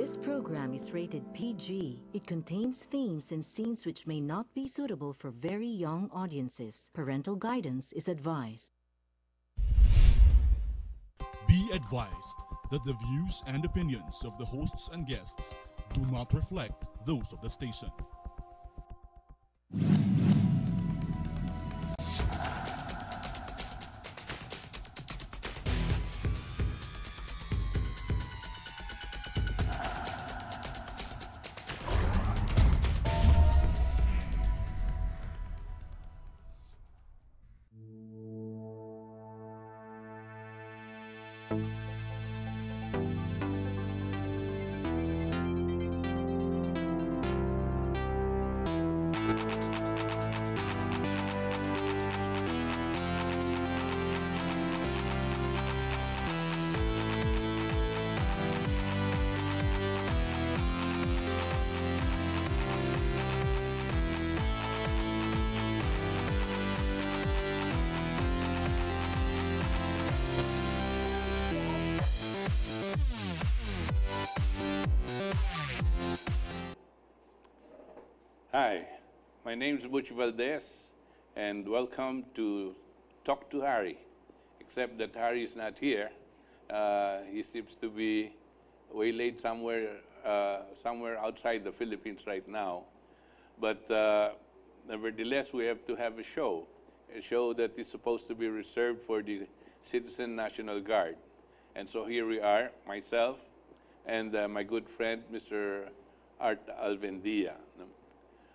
This program is rated PG. It contains themes and scenes which may not be suitable for very young audiences. Parental guidance is advised. Be advised that the views and opinions of the hosts and guests do not reflect those of the station. Hi, my name is Butch Valdez, and welcome to Talk to Harry, except that Harry is not here. He seems to be waylaid somewhere outside the Philippines right now. But nevertheless, we have to have a show that is supposed to be reserved for the Citizen National Guard. And so here we are, myself and my good friend, Mr. Art Alvendia.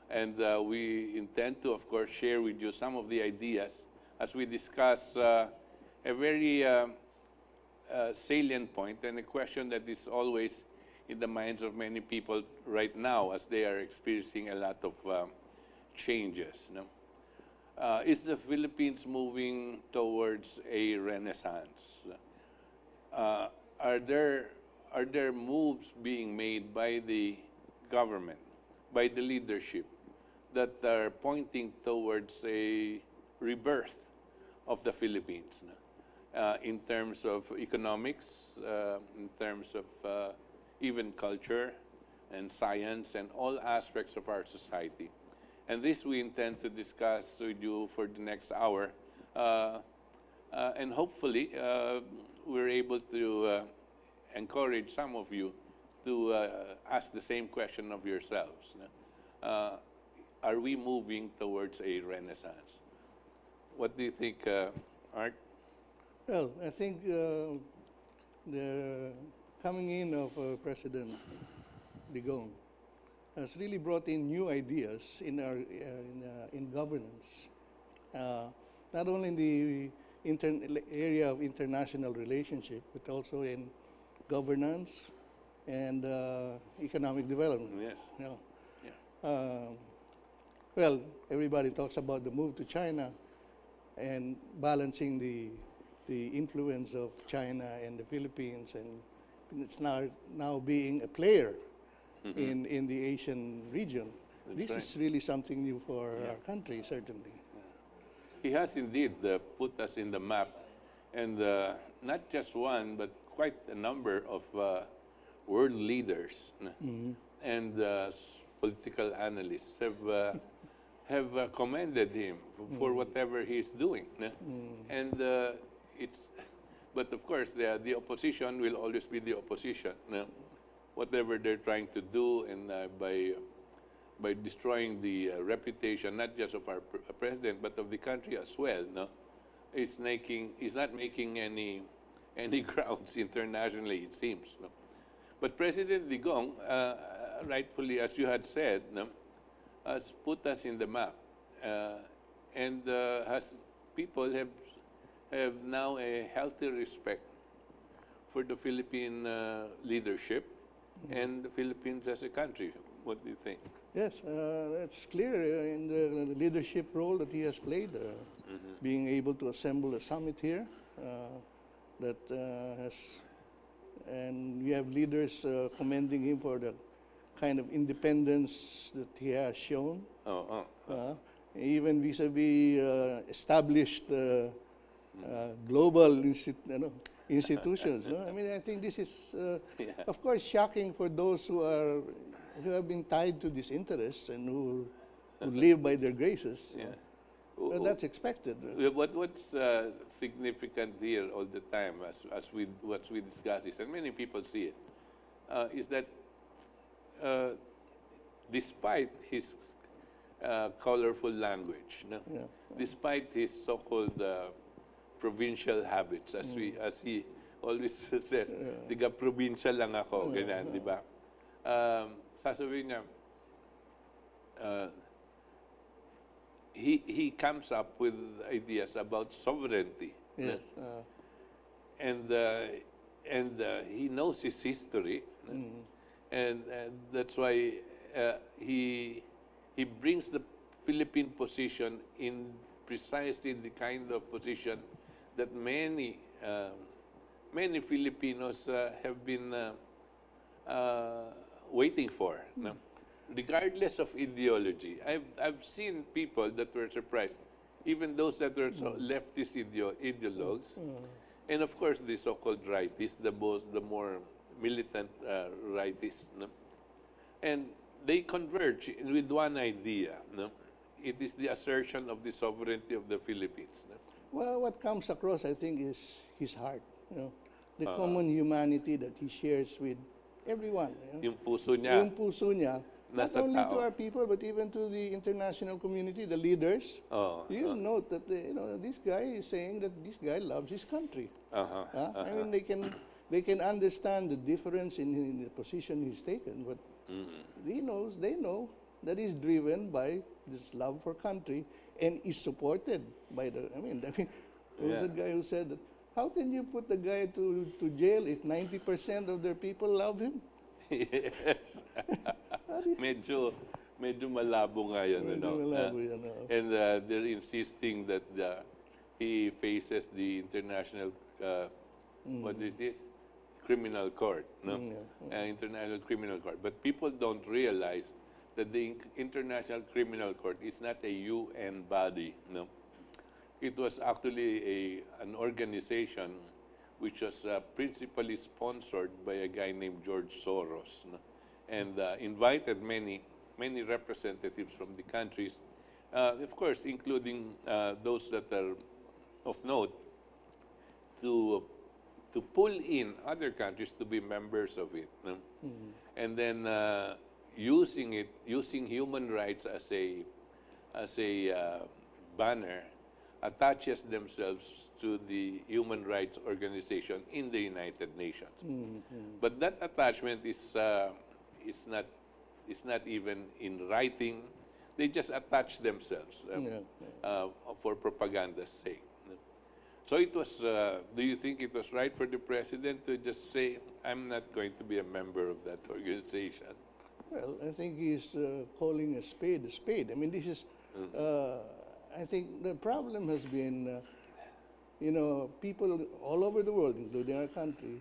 And we intend to, of course, share with you some of the ideas as we discuss a very salient point and a question that is always in the minds of many people right now as they are experiencing a lot of changes. Is the Philippines moving towards a renaissance? Are there moves being made by the government, by the leadership, that are pointing towards a rebirth of the Philippines in terms of economics, in terms of even culture and science and all aspects of our society. And this we intend to discuss with you for the next hour. And hopefully we're able to encourage some of you to ask the same question of yourselves. Are we moving towards a renaissance? What do you think, Art? Well, I think the coming in of President Digong has really brought in new ideas in our in governance, not only in the area of international relationship, but also in governance and economic development. Yes. You know. Yeah. Well, everybody talks about the move to China and balancing the influence of China and the Philippines, and it's now being a player in the Asian region. This is really something new for our country, certainly. He has indeed put us in the map, and not just one, but quite a number of world leaders and political analysts have commended him for whatever he's doing. And but of course, the opposition will always be the opposition. Whatever they're trying to do, and by destroying the reputation, not just of our president, but of the country as well, it's not making any grounds internationally, it seems. But President Digong, rightfully, as you had said, has put us in the map, and people have now a healthy respect for the Philippine leadership and the Philippines as a country. What do you think? Yes, it's clear in the leadership role that he has played, being able to assemble a summit here that and we have leaders commending him for the kind of independence that he has shown. Even vis-a-vis established global institutions. No? I mean, I think this is, Yeah. of course, shocking for those who have been tied to these interests and who live by their graces. Yeah. But that's expected. What's significant here all the time, as what we discuss is, and many people see it, is that despite his colorful language, no? Yeah. Despite his so-called provincial habits, as he always says, tiga provincial lang ako, ganyan, di ba? Sasabihin niya, he comes up with ideas about sovereignty. Yes. And he knows his history, and that's why he brings the Philippine position in precisely the kind of position that many Filipinos have been waiting for. No? Regardless of ideology, I've seen people that were surprised, even those that were leftist ideologues, and of course the so-called rightists, the more militant rightists, no? And they converge with one idea. No? It is the assertion of the sovereignty of the Philippines. No? Well, what comes across, I think, is his heart. You know, the common humanity that he shares with everyone. You know? Yung puso niya. Yung puso niya, not Nasa only to tao. our people, but even to the international community, the leaders. You note that this guy is saying that this guy loves his country. I mean, they can understand the difference in the position he's taken, but they know that he's driven by this love for country and is supported by the. I mean, there was a guy who said that. How can you put the guy to jail if 90% of their people love him? Yes. medyo malabo nga yun. Medyo malabo yan, And they're insisting that he faces the international, what is this? Criminal court, no? International Criminal Court. But people don't realize that the International Criminal Court is not a UN body, no? It was actually an organization which was principally sponsored by a guy named George Soros, no? And invited many representatives from the countries, of course, including those that are of note, to pull in other countries to be members of it, no? And then using human rights as a banner, attaches themselves to the human rights organization in the United Nations. But that attachment is not even in writing. They just attach themselves for propaganda's sake. So it was. Do you think it was right for the president to just say, "I'm not going to be a member of that organization"? Well, I think he's calling a spade a spade. I mean, this is. I think the problem has been, people all over the world, including our country,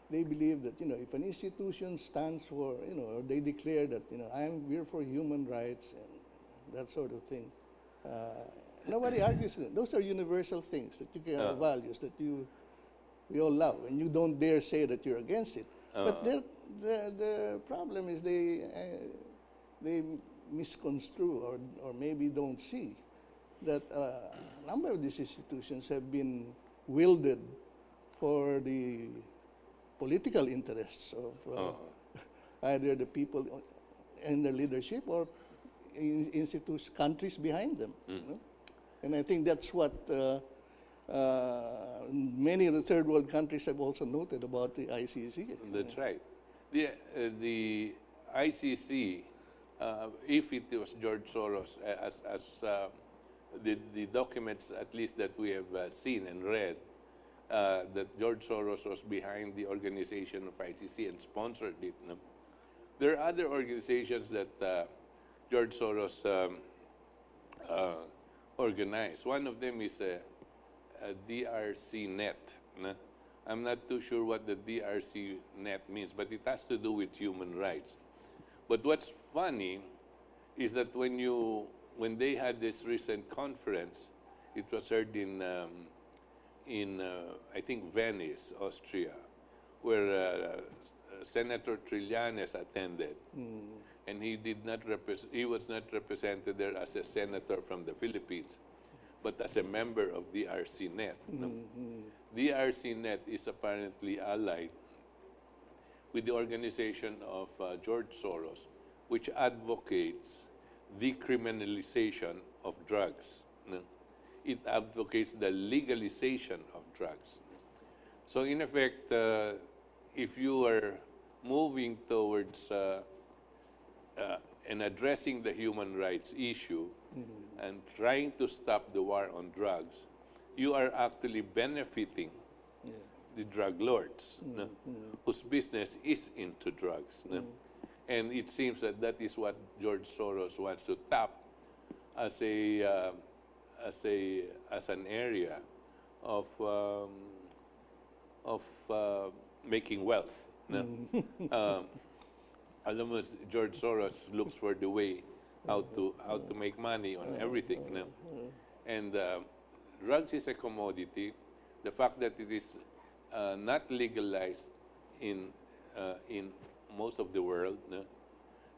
they believe that, if an institution stands for, or they declare that, we're for human rights and that sort of thing. Nobody argues. Those are universal things that you can values that we all love, and you don't dare say that you're against it. But the problem is they misconstrue or maybe don't see that a number of these institutions have been wielded for the political interests of either the people in the leadership or institutions, countries behind them. And I think that's what many of the third world countries have also noted about the ICC. That's right. The ICC, if it was George Soros, as the documents at least that we have seen and read, that George Soros was behind the organization of ICC and sponsored it. No? There are other organizations that George Soros organized. One of them is a DRC net. No? I'm not too sure what the DRC net means, but it has to do with human rights. But what's funny is that when they had this recent conference, it was heard in in I think, Venice, Austria, where Senator Trillanes attended. And he did not he was not represented there as a senator from the Philippines, but as a member of DRCnet. No? DRCnet is apparently allied with the organization of George Soros, which advocates decriminalization of drugs. No? It advocates the legalization of drugs. So in effect, if you are moving towards and addressing the human rights issue and trying to stop the war on drugs, you are actually benefiting the drug lords, no? Whose business is into drugs. No? And it seems that that is what George Soros wants to tap as a as an area of making wealth. No? Alam mo, George Soros looks for the way how to make money on everything. No? And drugs is a commodity. The fact that it is not legalized in most of the world, no?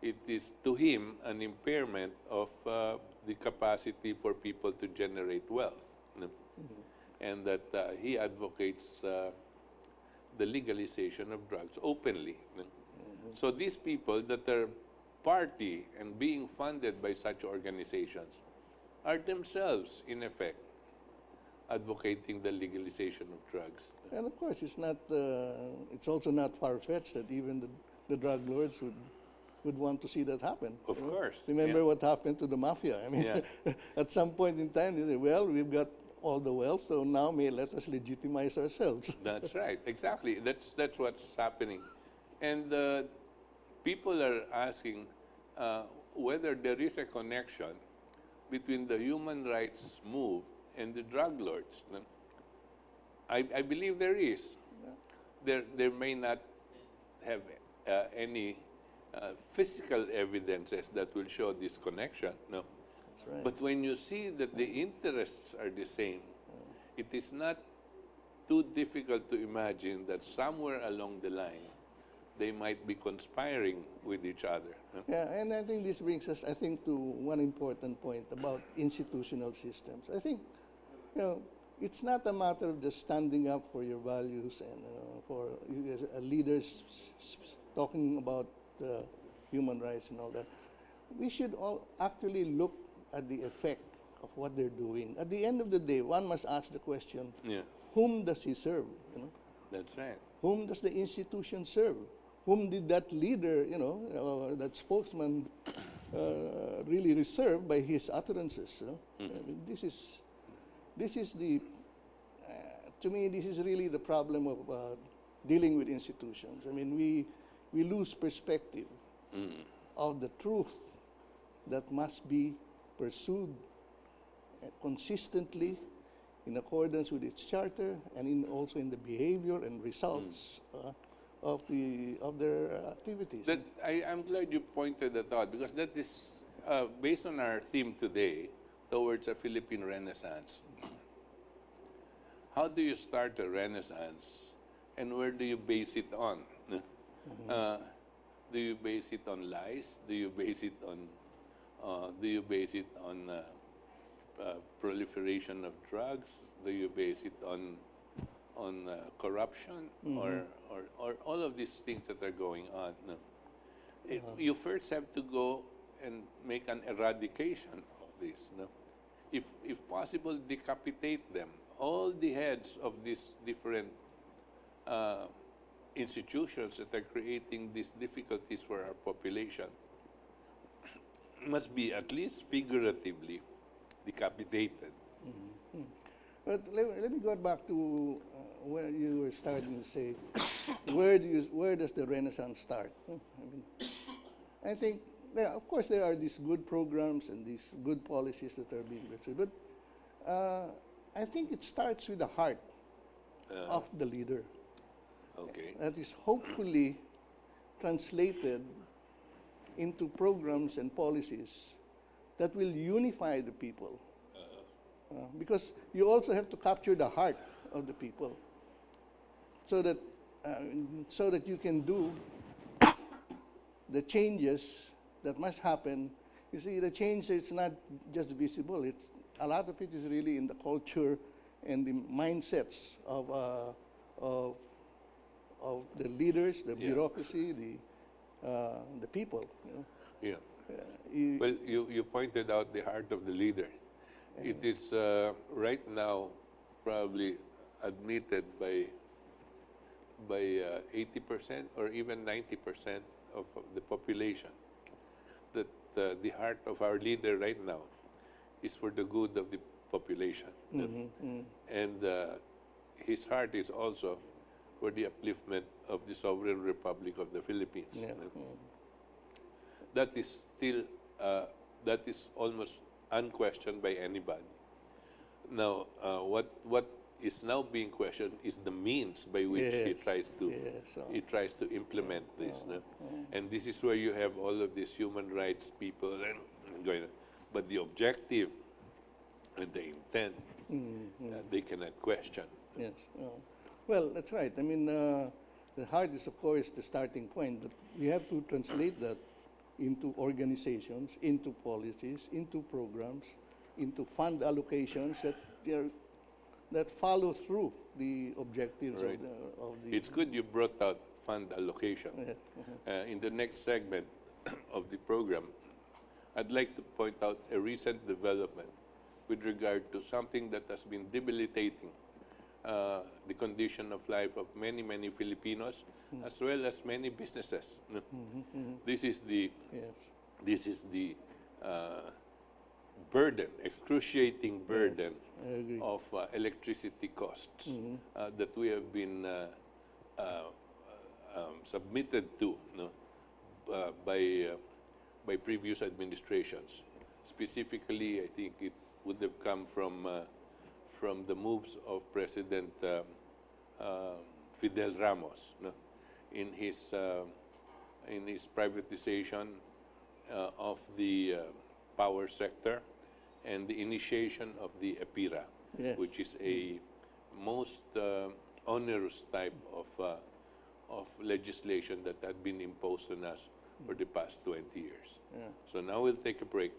It is to him an impairment of the capacity for people to generate wealth. No? And that he advocates the legalization of drugs openly. No? So these people that are party and being funded by such organizations are themselves, in effect, advocating the legalization of drugs. And of course, it's not. It's also not far-fetched that even the drug lords would want to see that happen. Of course. Remember what happened to the mafia? I mean, at some point in time, they said, well, we've got all the wealth, so now let us legitimize ourselves. That's right. Exactly. That's what's happening. And people are asking whether there is a connection between the human rights move and the drug lords. No? I believe there is. Yeah. There may not have any physical evidences that will show this connection. No. That's right. But when you see that the interests are the same, it is not too difficult to imagine that somewhere along the line, they might be conspiring with each other. No? Yeah, and I think this brings us, I think, to one important point about institutional systems. I think, it's not a matter of just standing up for your values and for you as leaders talking about human rights and all that. We should all actually look at the effect of what they're doing. At the end of the day, one must ask the question, whom does he serve? That's right. Whom does the institution serve? Whom did that leader, that spokesman really reserve by his utterances? I mean, this is the, to me, this is really the problem of dealing with institutions. I mean, we lose perspective of the truth that must be pursued consistently in accordance with its charter and also in the behavior and results of their activities. I'm glad you pointed that out, because that is based on our theme today, towards a Philippine Renaissance. How do you start a Renaissance, and where do you base it on? Do you base it on lies? Do you base it on proliferation of drugs? Do you base it on corruption, or all of these things that are going on? No. You first have to go and make an eradication of this. No? If possible, decapitate them. All the heads of these different institutions that are creating these difficulties for our population must be at least figuratively decapitated. But let me go back to where you were starting to say, where does the Renaissance start? I think, of course, there are these good programs and these good policies that are being pursued, but I think it starts with the heart of the leader. Okay. That is hopefully translated into programs and policies that will unify the people. Because you also have to capture the heart of the people, so that you can do the changes that must happen. You see, the change, it's not just visible. It's a lot of it is really in the culture and the mindsets of the leaders, the bureaucracy, the people. You know. Yeah. Well, you pointed out the heart of the leader. It is right now probably admitted by 80% or even 90% of the population that the heart of our leader right now is for the good of the population. And his heart is also for the upliftment of the sovereign Republic of the Philippines. Yeah. That is still, that is almost unquestioned by anybody. Now, what is now being questioned is the means by which he tries to implement this. No? And this is where you have all of these human rights people and going on. But the objective and the intent, they cannot question. Yes. Well, that's right. I mean, the heart is, of course, the starting point, but we have to translate that into organizations, into policies, into programs, into fund allocations that follow through the objectives Right. of the. It's good you brought out fund allocation. In the next segment of the program, I'd like to point out a recent development with regard to something that has been debilitating the condition of life of many, many Filipinos, as well as many businesses. This is the burden, excruciating burden of electricity costs that we have been submitted to by previous administrations. Specifically, I think it would have come from the moves of President Fidel Ramos, in his privatization of the power sector and the initiation of the EPIRA, which is a most onerous type of legislation that had been imposed on us for the past 20 years. So now we'll take a break.